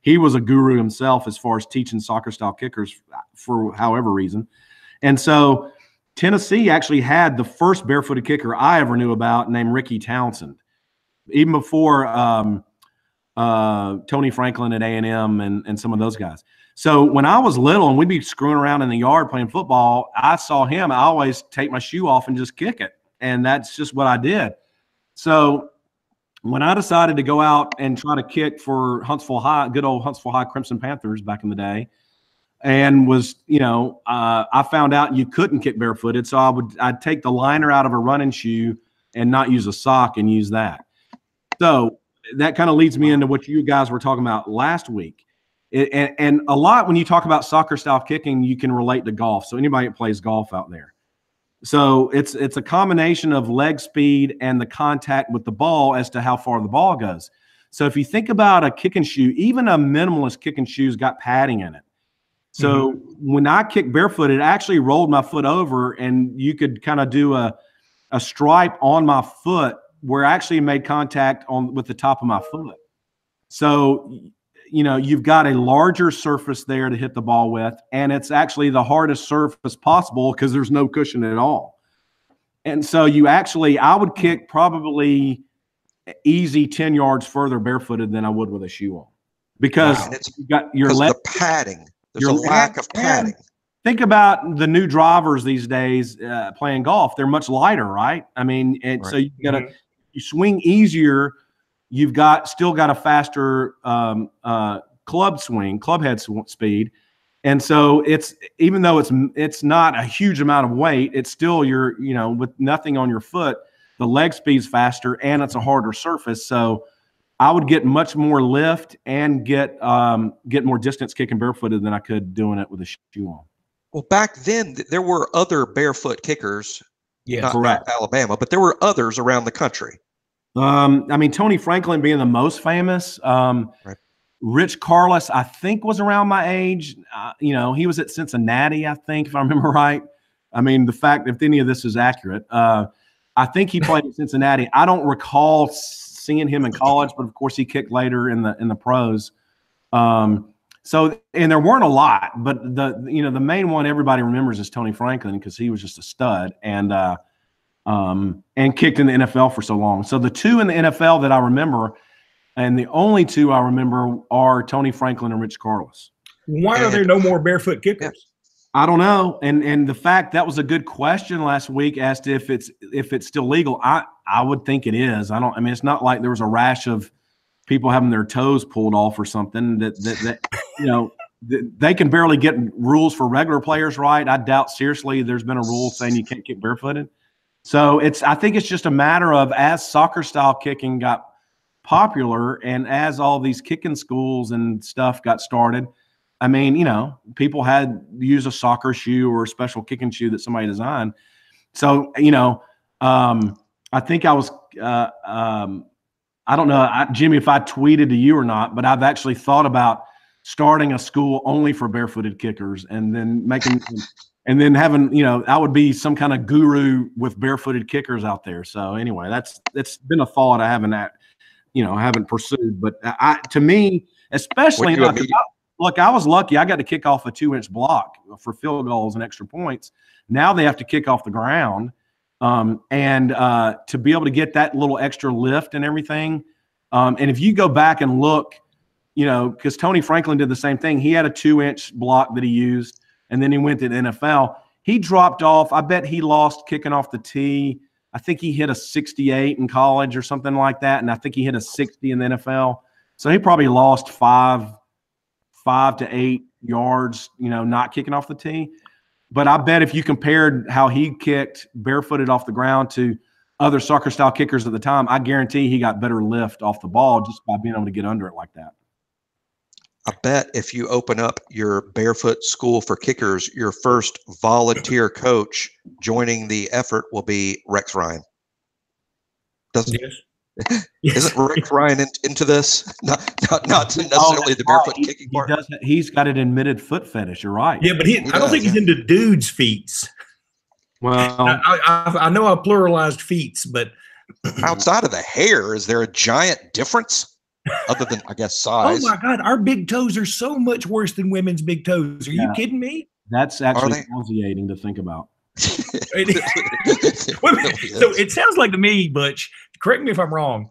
He was a guru himself as far as teaching soccer style kickers for however reason. And so Tennessee actually had the first barefooted kicker I ever knew about, named Ricky Townsend, even before Tony Franklin at A&M and some of those guys. So when I was little and we'd be screwing around in the yard playing football, I saw him. I always take my shoe off and just kick it. And that's just what I did. So when I decided to go out and try to kick for Huntsville High, good old Huntsville High Crimson Panthers back in the day, and was, I found out you couldn't kick barefooted. So I'd take the liner out of a running shoe and not use a sock and use that. So that kind of leads me into what you guys were talking about last week. And a lot when you talk about soccer style kicking, you can relate to golf. So anybody that plays golf out there. So it's a combination of leg speed and the contact with the ball as to how far the ball goes. So if you think about a kicking shoe, even a minimalist kicking shoe's got padding in it. So when I kicked barefooted, I actually rolled my foot over, and you could kind of do a stripe on my foot where I actually made contact with the top of my foot. So you've got a larger surface there to hit the ball with, and it's actually the hardest surface possible because there's no cushion at all. And so I would kick probably easy 10 yards further barefooted than I would with a shoe on, because you got your leg, the padding. There's a lack of padding. Think about the new drivers these days playing golf. They're much lighter, right? I mean, and so you swing easier. You've still got a faster club head speed. And so even though it's not a huge amount of weight, it's still with nothing on your foot, the leg speed's faster and it's a harder surface. So I would get much more lift and get more distance kicking barefooted than I could doing it with a shoe on. Well, back then there were other barefoot kickers. Yeah, not Alabama, but there were others around the country. I mean, Tony Franklin being the most famous. Right. Rich Carlos, I think, was around my age. He was at Cincinnati, I think, if I remember right. I mean, the fact, if any of this is accurate, I think he played at Cincinnati. I don't recall seeing him in college, but of course he kicked later in the pros. So, and there weren't a lot, but the main one everybody remembers is Tony Franklin because he was just a stud and kicked in the NFL for so long. So the two in the NFL that I remember, and the only two I remember, are Tony Franklin and Rich Carlos. Why are there no more barefoot kickers? I don't know. And the fact that was a good question last week, asked if it's still legal. I would think it is. I mean, it's not like there was a rash of people having their toes pulled off or something that they can barely get rules for regular players right. I doubt seriously there's been a rule saying you can't kick barefooted. So I think it's just a matter of, as soccer style kicking got popular and as all these kicking schools and stuff got started, I mean, people had used a soccer shoe or a special kicking shoe that somebody designed. So, I think I was, I don't know, Jimmy, if I tweeted to you or not, but I've actually thought about starting a school only for barefooted kickers and then having, I would be some kind of guru with barefooted kickers out there. So anyway, that's been a thought I haven't pursued, but to me, especially look, I was lucky. I got to kick off a 2-inch block for field goals and extra points. Now they have to kick off the ground. And to be able to get that little extra lift and everything. And if you go back and look, because Tony Franklin did the same thing. He had a 2-inch block that he used, and then he went to the NFL. He dropped off. I bet he lost kicking off the tee. I think he hit a 68 in college or something like that. And I think he hit a 60 in the NFL. So he probably lost 5 to 8 yards, not kicking off the tee. But I bet if you compared how he kicked barefooted off the ground to other soccer style kickers at the time, I guarantee he got better lift off the ball just by being able to get under it like that. I bet if you open up your barefoot school for kickers, your first volunteer coach joining the effort will be Rex Ryan. Isn't Rex Ryan into this? Not necessarily the barefoot kicking part. He's got an admitted foot fetish. You're right. Yeah, but I don't think he's into dudes' feet. Well, I know I pluralized feet, but outside of the hair, is there a giant difference other than, I guess, size? Oh my God, our big toes are so much worse than women's big toes. Are you kidding me? That's actually nauseating to think about. So it sounds like to me, Butch, correct me if I'm wrong,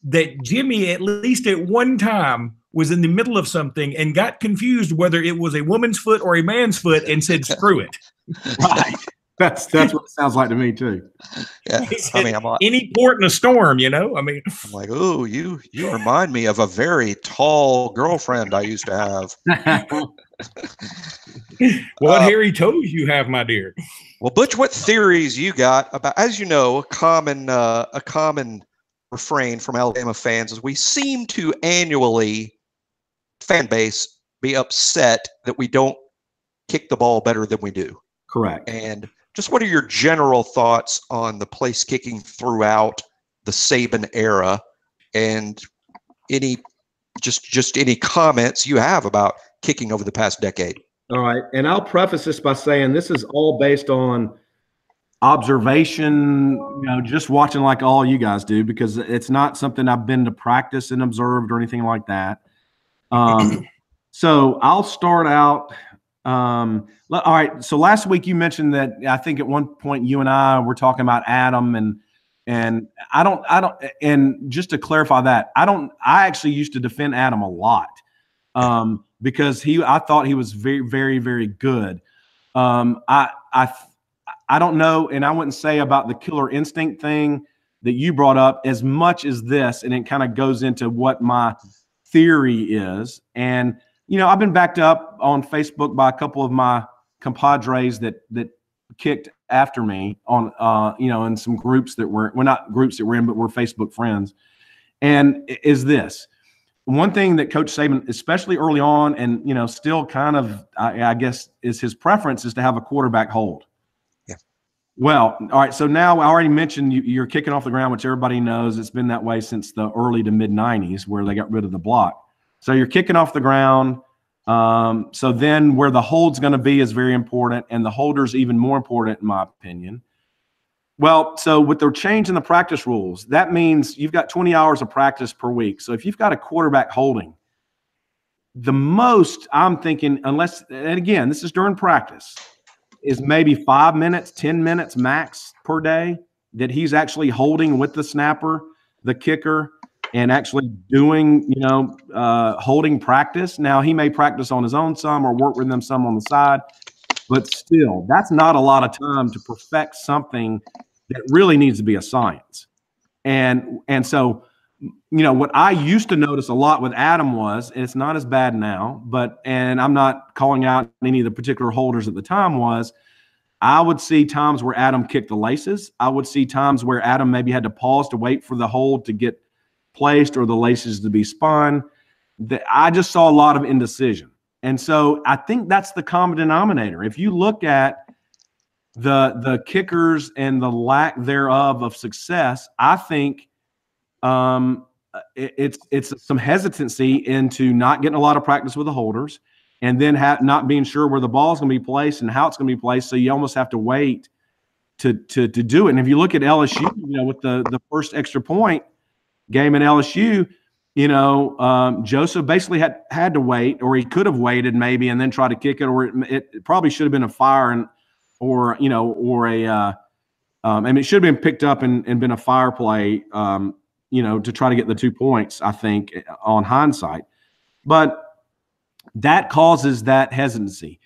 that Jimmy, at least at one time, was in the middle of something and got confused whether it was a woman's foot or a man's foot and said, screw it. Right. That's what it sounds like to me too. Yeah. Said, any port in a storm, I'm like, oh, you remind me of a very tall girlfriend I used to have. What hairy toes you have, my dear. Well, Butch, what theories you got about, as you know, a common refrain from Alabama fans is we seem to annually, fan base, be upset that we don't kick the ball better than we do. Correct. And just what are your general thoughts on the place kicking throughout the Saban era, and any comments you have about kicking over the past decade? All right. And I'll preface this by saying this is all based on observation, just watching like all you guys do, because it's not something I've been to practice and observed or anything like that. So I'll start out. All right. So last week you mentioned that I think at one point you and I were talking about Adam and I don't, and just to clarify that, I actually used to defend Adam a lot. Because I thought he was very, very, very good. I don't know, and I wouldn't say about the killer instinct thing that you brought up as much as this, and it kind of goes into what my theory is. And I've been backed up on Facebook by a couple of my compadres that kicked after me on in some groups that we're not groups that we're in, but we're Facebook friends. And is this. one thing that Coach Saban, especially early on, and still kind of, I guess, is his preference is to have a quarterback hold. Yeah. Well, all right. So now I already mentioned you're kicking off the ground, which everybody knows it's been that way since the early to mid '90s, where they got rid of the block. So you're kicking off the ground. So then where the hold's going to be is very important, and the holder's even more important, in my opinion. Well, so with the change in the practice rules, that means you've got 20 hours of practice per week. So if you've got a quarterback holding, the most I'm thinking, unless, and again, this is during practice, is maybe 5 minutes, 10 minutes max per day that he's actually holding with the snapper, the kicker, and actually doing, holding practice. Now, he may practice on his own some or work with them some on the side, but still, that's not a lot of time to perfect something that really needs to be a science. And so, what I used to notice a lot with Adam was, and it's not as bad now, and I'm not calling out any of the particular holders at the time, was I would see times where Adam kicked the laces. I would see times where Adam maybe had to pause to wait for the hold to get placed or the laces to be spun. I just saw a lot of indecision. And so I think that's the common denominator. If you look at the kickers and the lack thereof of success, I think it's some hesitancy into not getting a lot of practice with the holders, and then not being sure where the ball is going to be placed and how it's going to be placed. So you almost have to wait to do it. And if you look at LSU, with the first extra point game in LSU, Joseph basically had to wait, or he could have waited maybe and then try to kick it, or it probably should have been a fire or it should have been picked up and been a fire play, to try to get the 2 points, I think, on hindsight. But that causes that hesitancy.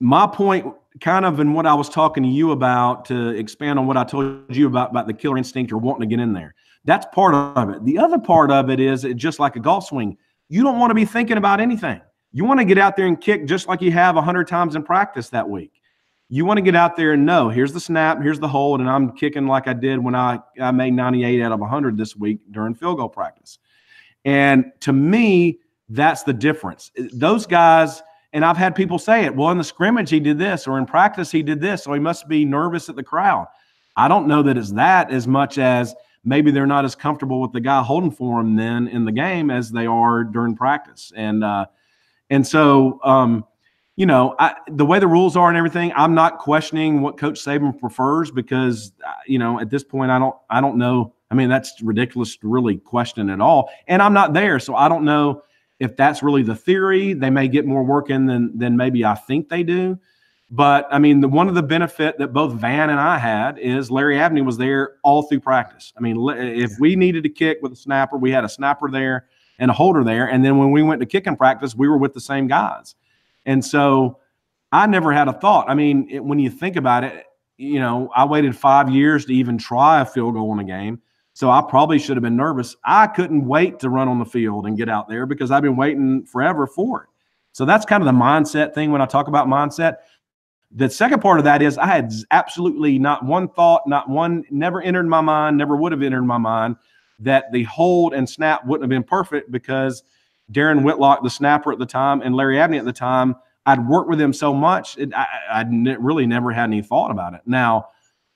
My point, kind of in what I was talking to you about, to expand on what I told you about the killer instinct or wanting to get in there, that's part of it. The other part of it is, just like a golf swing, you don't want to be thinking about anything. You want to get out there and kick just like you have 100 times in practice that week. You want to get out there and know, here's the snap, here's the hold, and I'm kicking like I did when I made 98 out of 100 this week during field goal practice. And to me, that's the difference. Those guys, and I've had people say it, well, in the scrimmage he did this, or in practice he did this, so he must be nervous at the crowd. I don't know that it's that as much as maybe they're not as comfortable with the guy holding for them then in the game as they are during practice. And so the way the rules are and everything, I'm not questioning what Coach Saban prefers, because, at this point, I don't know. I mean, that's ridiculous to really question at all. And I'm not there, so I don't know if that's really the theory. They may get more work in than maybe I think they do. But, I mean, one of the benefit that both Van and I had is Larry Abney was there all through practice. I mean, if we needed to kick with a snapper, we had a snapper there and a holder there. And then when we went to kicking practice, we were with the same guys. And so I never had a thought. I mean, when you think about it, I waited 5 years to even try a field goal in a game. So I probably should have been nervous. I couldn't wait to run on the field and get out there because I've been waiting forever for it. So that's kind of the mindset thing when I talk about mindset. The second part of that is I had absolutely not one thought, never entered my mind, never would have entered my mind that the hold and snap wouldn't have been perfect, because Darren Whitlock, the snapper at the time, and Larry Abney at the time, I'd worked with him so much, I really never had any thought about it. Now,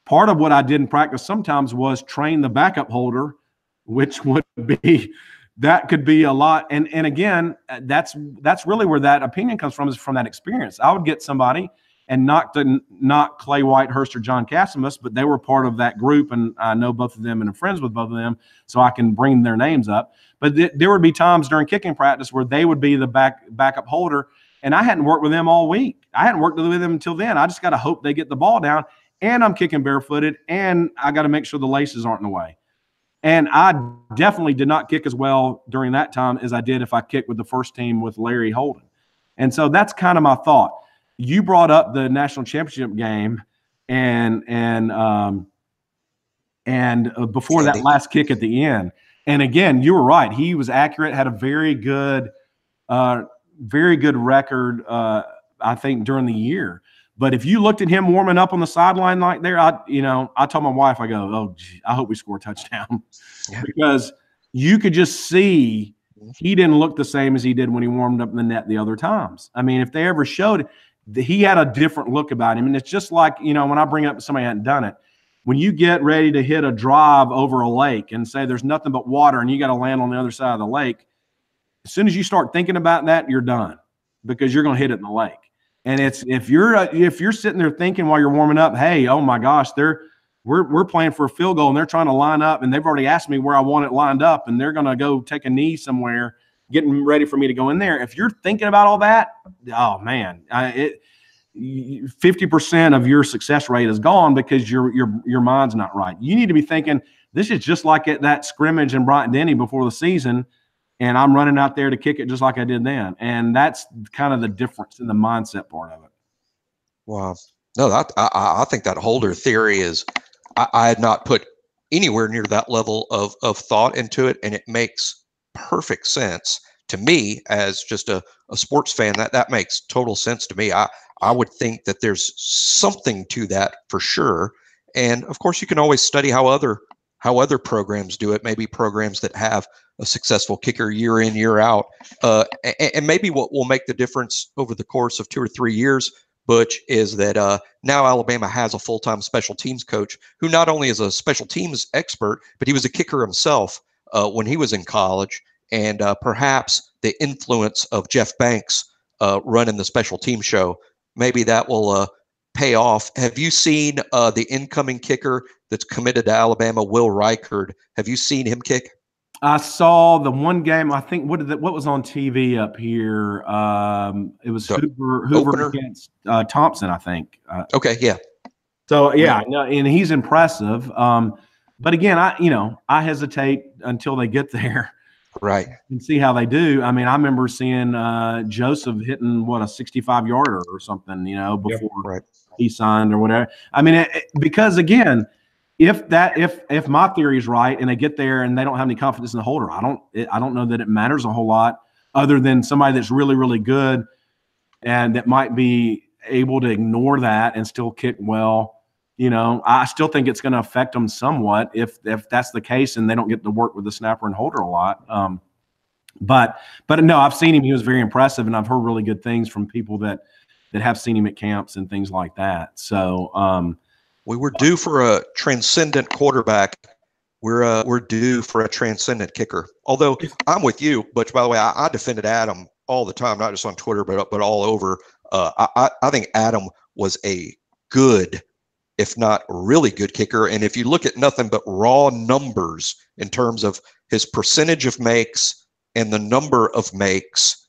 part of what I did in practice sometimes was train the backup holder, which would be, that could be a lot. And again, that's really where that opinion comes from, is from that experience. I would get somebody, and not Clay Whitehurst or John Casimus, but they were part of that group, and I know both of them and I'm friends with both of them, so I can bring their names up. But there would be times during kicking practice where they would be the backup holder, and I hadn't worked with them all week. I hadn't worked with them until then. I just got to hope they get the ball down, and I'm kicking barefooted, and I got to make sure the laces aren't in the way. And I definitely did not kick as well during that time as I did if I kicked with the first team with Larry Holden. And so that's kind of my thought. You brought up the national championship game and before that last kick at the end. And again, you were right. He was accurate, had a very good record, I think, during the year. But if you looked at him warming up on the sideline like there, I told my wife, I go, oh, gee, I hope we score a touchdown. Yeah. Because you could just see he didn't look the same as he did when he warmed up in the net the other times. I mean, if they ever showed it, he had a different look about him. And it's just like, when I bring up somebody hadn't done it, when you get ready to hit a drive over a lake and say there's nothing but water and you got to land on the other side of the lake, as soon as you start thinking about that, you're done because you're going to hit it in the lake. And it's if you're sitting there thinking while you're warming up, hey, oh my gosh, we're playing for a field goal and they're trying to line up and they've already asked me where I want it lined up and they're going to go take a knee somewhere, getting ready for me to go in there. If you're thinking about all that, oh man, 50% of your success rate is gone because your mind's not right. You need to be thinking this is just like that scrimmage in Bryant-Denny before the season. And I'm running out there to kick it just like I did then. And that's kind of the difference in the mindset part of it. Wow. No, I think that holder theory is I had not put anywhere near that level of thought into it. And it makes perfect sense to me as just a sports fan. That makes total sense to me. I would think that there's something to that for sure. And of course, you can always study how other programs do it, maybe programs that have a successful kicker year in, year out. And maybe what will make the difference over the course of 2 or 3 years, Butch, is that now Alabama has a full-time special teams coach who not only is a special teams expert, but he was a kicker himself when he was in college. And perhaps the influence of Jeff Banks running the special team show, maybe that will pay off. Have you seen the incoming kicker that's committed to Alabama, Will Reichard? Have you seen him kick? I saw the one game. I think what was on TV up here. It was Hoover against Thompson, I think. Okay, yeah. So yeah, no, and he's impressive. But again, I hesitate until they get there, right, and see how they do. I mean, I remember seeing Joseph hitting a 65-yarder or something, before he signed or whatever. I mean, because again. If my theory is right and they get there and they don't have any confidence in the holder, I don't know that it matters a whole lot other than somebody that's really, really good and that might be able to ignore that and still kick well. I still think it's going to affect them somewhat if that's the case and they don't get to work with the snapper and holder a lot. But no, I've seen him. He was very impressive, and I've heard really good things from people that have seen him at camps and things like that. So. We were due for a transcendent quarterback. We're due for a transcendent kicker. Although I'm with you, Butch, by the way, I defended Adam all the time, not just on Twitter, but all over. I think Adam was a good, if not really good kicker. And if you look at nothing but raw numbers in terms of his percentage of makes and the number of makes,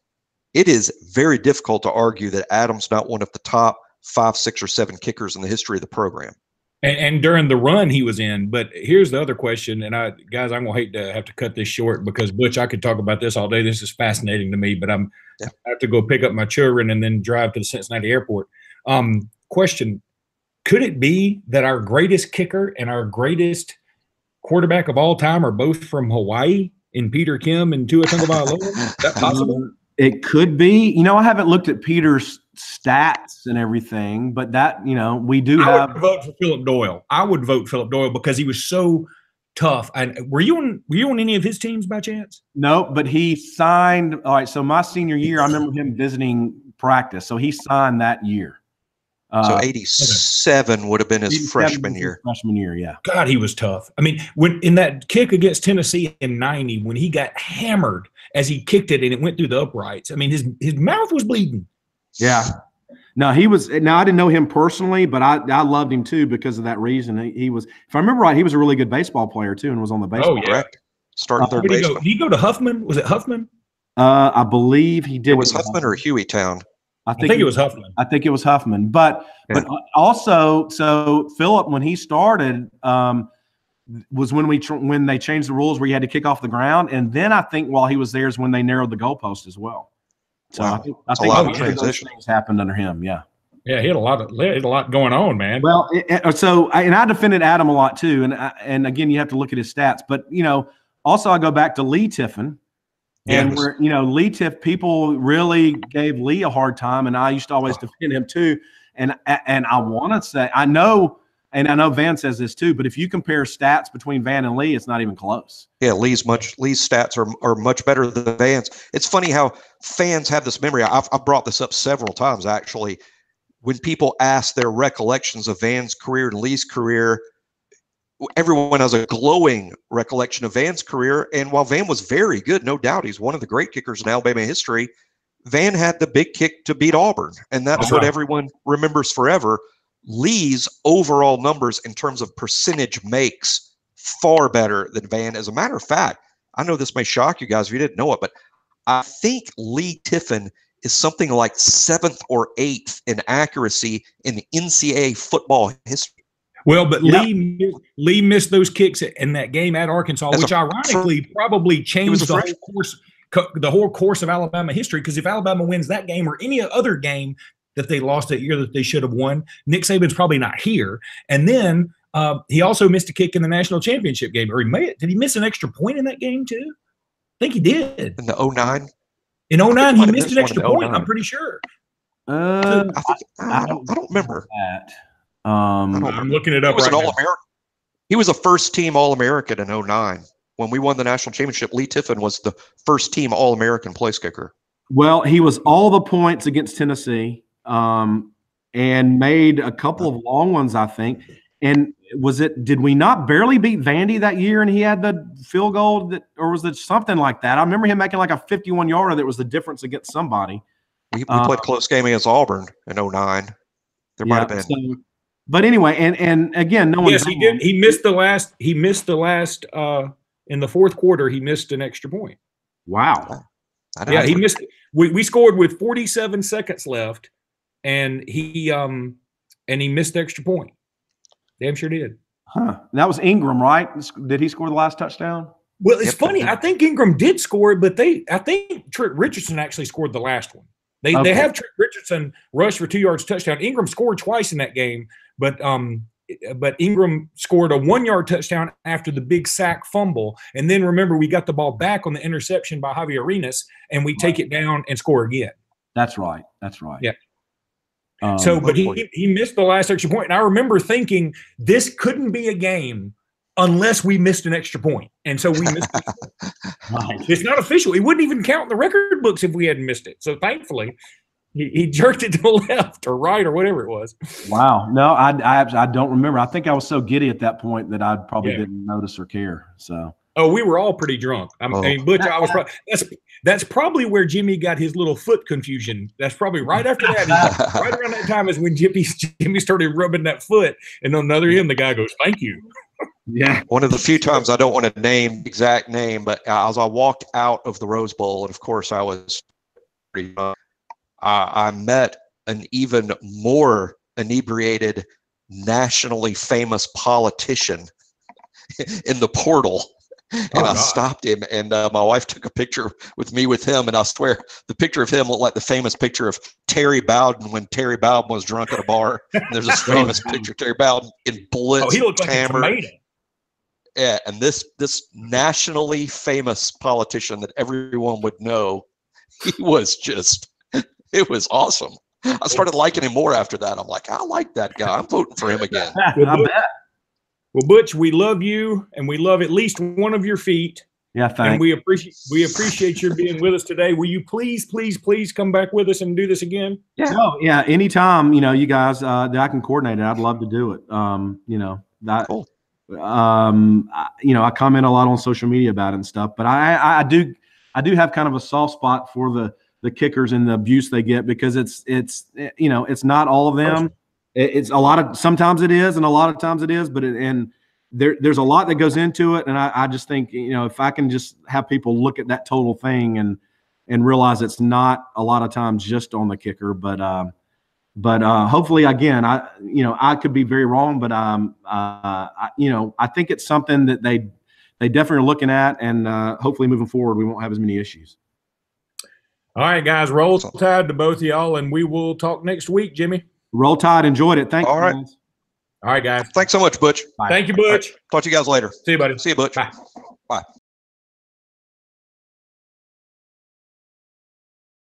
it is very difficult to argue that Adam's not one of the top 5, 6, or 7 kickers in the history of the program. And during the run he was in. But here's the other question, and guys, I'm gonna hate to have to cut this short because Butch, I could talk about this all day. This is fascinating to me, but I have to go pick up my children and then drive to the Cincinnati airport. Question: could it be that our greatest kicker and our greatest quarterback of all time are both from Hawaii in Peter Kim and Tua Tagovailoa? Is that possible? It could be. I haven't looked at Peter's stats and everything, but that, we do have. I would vote for Philip Doyle. I would vote Philip Doyle because he was so tough. And were you on any of his teams by chance? No, but he signed. All right. So my senior year, I remember him visiting practice. So he signed that year. So 87 would have been his freshman year. Freshman year, yeah. God, he was tough. I mean, when in that kick against Tennessee in 90, when he got hammered as he kicked it and it went through the uprights, I mean, his mouth was bleeding. Yeah. No, he was. Now, I didn't know him personally, but I loved him too because of that reason. He was, if I remember right, he was a really good baseball player too and was on the baseball. Oh, yeah. Correct. Starting third baseman. Did he go to Huffman? Was it Huffman? I believe he did. It was Huffman or Hueytown. I think it was Huffman. I think it was Huffman. But also, so Philip, when he started, was when they changed the rules where you had to kick off the ground. And then I think while he was there is when they narrowed the goalpost as well. So wow. I think a lot of transition things happened under him. Yeah. Yeah, he had a lot going on, man. Well, I defended Adam a lot too. And again, you have to look at his stats. But, also I go back to Lee Tiffin. And where, Lee Tiff, people really gave Lee a hard time, and I used to always defend him too. And I want to say, I know and I know Van says this too, but if you compare stats between Van and Lee, it's not even close. Yeah, Lee's stats are much better than Van's. It's funny how fans have this memory. I've brought this up several times, actually. When people ask their recollections of Van's career and Lee's career, everyone has a glowing recollection of Van's career. And while Van was very good, no doubt, he's one of the great kickers in Alabama history, Van had the big kick to beat Auburn, and that's what everyone remembers forever. Lee's overall numbers in terms of percentage makes far better than Van. As a matter of fact, I know this may shock you guys if you didn't know it, but I think Lee Tiffin is something like 7th or 8th in accuracy in the NCAA football history. Well, but Lee missed those kicks in that game at Arkansas, which ironically probably changed the whole course of Alabama history. Because if Alabama wins that game or any other game that they lost that year that they should have won, Nick Saban's probably not here. And then he also missed a kick in the national championship game. Or did he miss an extra point in that game too? I think he did. In the 09? In 09, he missed an extra point, I'm pretty sure. I don't remember. I'm looking it up right now. He was a first-team All-American in 09. When we won the national championship, Lee Tiffin was the first-team All-American place kicker. Well, he was all the points against Tennessee and made a couple of long ones, I think. And did we not barely beat Vandy that year and he had the field goal, or was it something like that? I remember him making like a 51-yarder that was the difference against somebody. We played a close game against Auburn in 09. There might have been. So, but anyway, and again, no one. Yes, he did. He missed the last. In the fourth quarter, he missed an extra point. Wow. Yeah, he missed. We scored with 47 seconds left, and he missed the extra point. Damn sure did. Huh. That was Ingram, right? Did he score the last touchdown? Well, it's funny. I think Ingram did score, but I think Trent Richardson actually scored the last one. They have Trent Richardson rush for 2 yards touchdown. Ingram scored twice in that game, but Ingram scored a 1-yard touchdown after the big sack fumble. And then remember, we got the ball back on the interception by Javier Arenas, and we take it down and score again. That's right. Yeah. But he missed the last extra point. And I remember thinking this couldn't be a game unless we missed an extra point. And so we missed it. Right. It's not official. It wouldn't even count in the record books if we hadn't missed it. So thankfully, he jerked it to the left or right or whatever it was. Wow. No, I don't remember. I think I was so giddy at that point that I probably didn't notice or care. So. Oh, we were all pretty drunk. I mean, Butch, I was that's probably where Jimmy got his little foot confusion. That's probably right after that. Right around that time is when Jimmy started rubbing that foot. And on the other end, the guy goes, "Thank you." Yeah. One of the few times I don't want to name the exact name, but as I walked out of the Rose Bowl, and of course I was pretty drunk, I met an even more inebriated, nationally famous politician in the portal. And I stopped him, and my wife took a picture with him, and I swear the picture of him looked like the famous picture of Terry Bowden when Terry Bowden was drunk at a bar. And there's this famous picture of Terry Bowden in blitz, he looked like a tomato. Yeah, and this nationally famous politician that everyone would know, he was just, it was awesome. I started liking him more after that. I'm like, I like that guy. I'm voting for him again. I bet. Well, Butch, we love you, and we love at least one of your feet. Yeah, thanks. And we appreciate your being with us today. Will you please come back with us and do this again? Yeah. Oh, yeah. Anytime, you guys that I can coordinate it, I'd love to do it. Cool. I comment a lot on social media about it and stuff, but I do have kind of a soft spot for the kickers and the abuse they get, because it's not all of them. It's a lot of, sometimes it is, and a lot of times it is, but there's a lot that goes into it. And I just think, if I can just have people look at that total thing and realize it's not a lot of times just on the kicker, but hopefully, again, I could be very wrong, but I think it's something that they definitely are looking at, and hopefully moving forward, we won't have as many issues. All right, guys, roll tide to both of y'all, and we will talk next week, Jimmy. Roll Tide. Enjoyed it. Thanks. All right. Guys. All right, guys. Thanks so much, Butch. Bye. Thank you, Butch. Right. Talk to you guys later. See you, buddy. See you, Butch. Bye. Bye.